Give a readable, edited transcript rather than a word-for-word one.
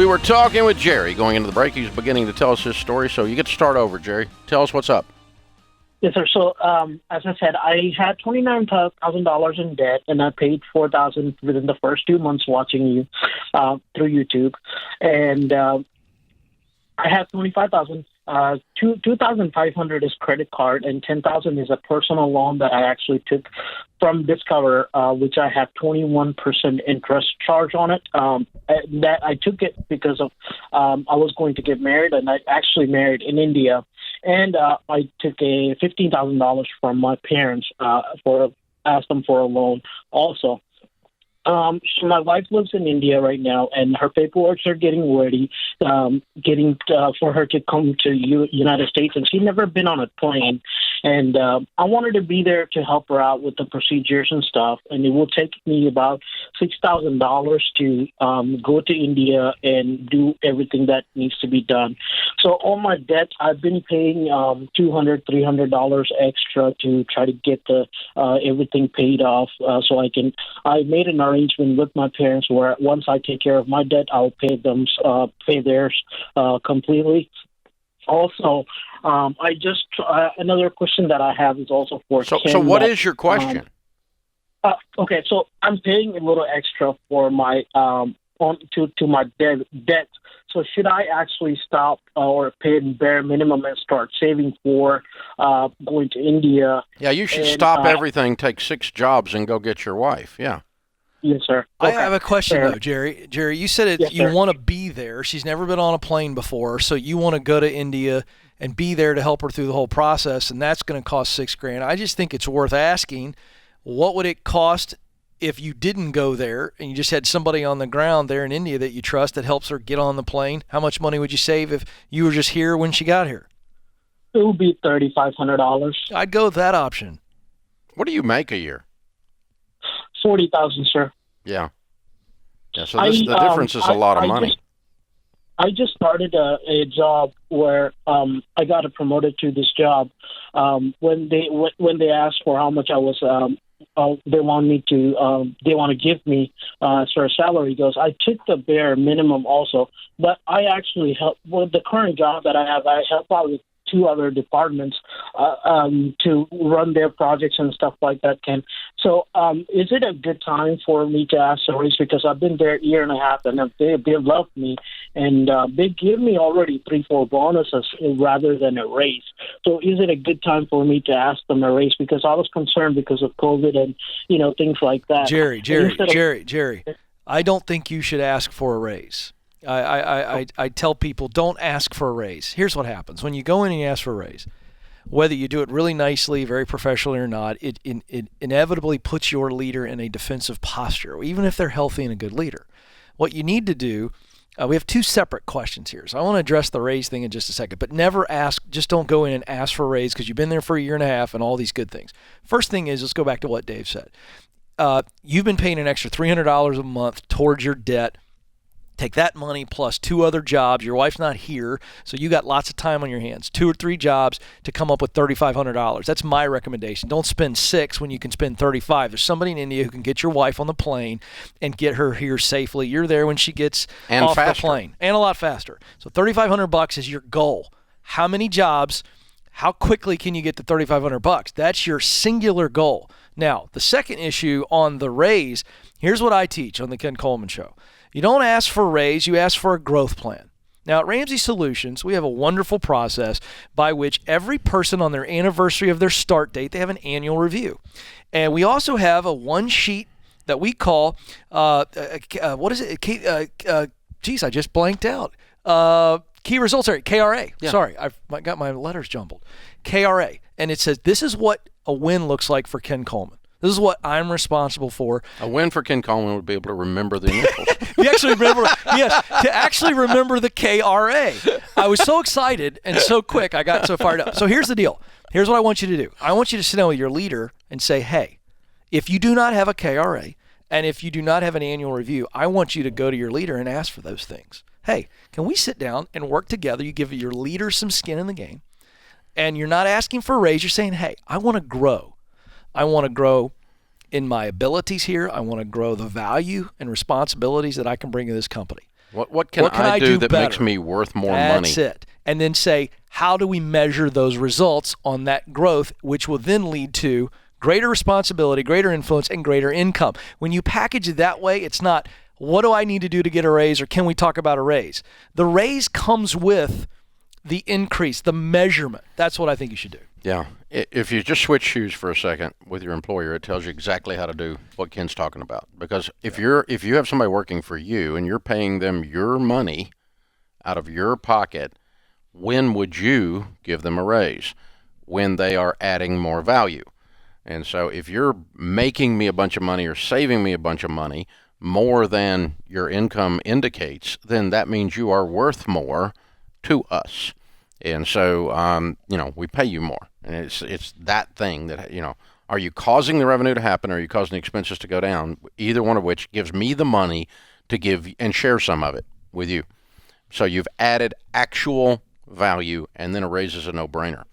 We were talking with Jerry going into the break. He's beginning to tell us his story, so you get to start over, Jerry. Tell us what's up. Yes, sir. So, as I said, I had $29,000 in debt, and I paid $4,000 within the first 2 months watching you through YouTube. And I have $25,000. 2,500 is credit card, and 10,000 is a personal loan that I actually took from Discover, which I have 21% interest charge on it. That I took it because of I was going to get married, and I actually married in India, and I took a $15,000 from my parents asked them for a loan also. So my wife lives in India right now, and her paperwork are getting ready, for her to come to United States, and she's never been on a plane. And I wanted to be there to help her out with the procedures and stuff, and it will take me about $6,000 to go to India and do everything that needs to be done. So on my debt, I've been paying $200, $300 extra to try to get the everything paid off, so I made an arrangement with my parents where once I take care of my debt, I'll pay theirs completely. Also, another question that I have is also for Ken. So what is your question? Okay, so I'm paying a little extra for my to my debt. So should I actually stop or pay the bare minimum and start saving for going to India? Yeah, you should stop everything, take 6 jobs, and go get your wife. Yeah. Yes, sir. Okay. I have a question, though, Jerry. Jerry, you said you want to be there. She's never been on a plane before, so you want to go to India and be there to help her through the whole process, and that's going to cost $6,000. I just think it's worth asking, what would it cost if you didn't go there and you just had somebody on the ground there in India that you trust that helps her get on the plane? How much money would you save if you were just here when she got here? It would be $3,500. I'd go with that option. What do you make a year? $40,000, sir. Yeah. Yeah. So the difference is a lot of money. I just started a job where I got promoted to this job. When they asked for how much I was, they want to give me for a salary. Goes, I took the bare minimum also, but I actually help with the current job that I have. I help out with 2 other departments to run their projects and stuff like that, Ken. So is it a good time for me to ask a raise? Because I've been there a year and a half, and they loved me, and they give me already 3-4 bonuses rather than a raise. So is it a good time for me to ask them a raise? Because I was concerned because of COVID and, things like that. Jerry, I don't think you should ask for a raise. I tell people, don't ask for a raise. Here's what happens. When you go in and you ask for a raise, whether you do it really nicely, very professionally or not, it inevitably puts your leader in a defensive posture, even if they're healthy and a good leader. What you need to do, we have 2 separate questions here. So I want to address the raise thing in just a second, but never ask, just don't go in and ask for a raise because you've been there for a year and a half and all these good things. First thing is, let's go back to what Dave said. You've been paying an extra $300 a month towards your debt. Take that money plus 2 other jobs. Your wife's not here, so you got lots of time on your hands. 2 or 3 jobs to come up with $3,500. That's my recommendation. Don't spend 6 when you can spend 35. There's somebody in India who can get your wife on the plane and get her here safely. You're there when she gets off the plane, and a lot faster. So $3,500 is your goal. How many jobs? How quickly can you get the $3,500? That's your singular goal. Now, the second issue on the raise, here's what I teach on the Ken Coleman Show. You don't ask for a raise, you ask for a growth plan. Now, at Ramsey Solutions, we have a wonderful process by which every person on their anniversary of their start date, they have an annual review. And we also have a one-sheet that we call, what is it? I just blanked out. Key results area, KRA. Yeah. Sorry, I've got my letters jumbled. KRA. And it says, this is what a win looks like for Ken Coleman. This is what I'm responsible for. A win for Ken Coleman would be able to remember the initials. To actually remember the KRA. I was so excited and so quick, I got so fired up. So here's the deal. Here's what I want you to do. I want you to sit down with your leader and say, hey, if you do not have a KRA and if you do not have an annual review, I want you to go to your leader and ask for those things. Hey, can we sit down and work together? You give your leader some skin in the game, and you're not asking for a raise. You're saying, hey, I want to grow. I want to grow in my abilities here. I want to grow the value and responsibilities that I can bring to this company. What can I do that better? makes me worth more money? That's it. And then say, how do we measure those results on that growth, which will then lead to greater responsibility, greater influence, and greater income. When you package it that way, it's not, what do I need to do to get a raise, or can we talk about a raise? The raise comes with the increase, the measurement. That's what I think you should do. Yeah. If you just switch shoes for a second with your employer, it tells you exactly how to do what Ken's talking about. Because if you have somebody working for you and you're paying them your money out of your pocket, when would you give them a raise? When they are adding more value. And so if you're making me a bunch of money or saving me a bunch of money more than your income indicates, then that means you are worth more to us. And so, we pay you more. And it's that thing that, are you causing the revenue to happen, or are you causing the expenses to go down? Either one of which gives me the money to give and share some of it with you. So you've added actual value, and then a raise is a no-brainer.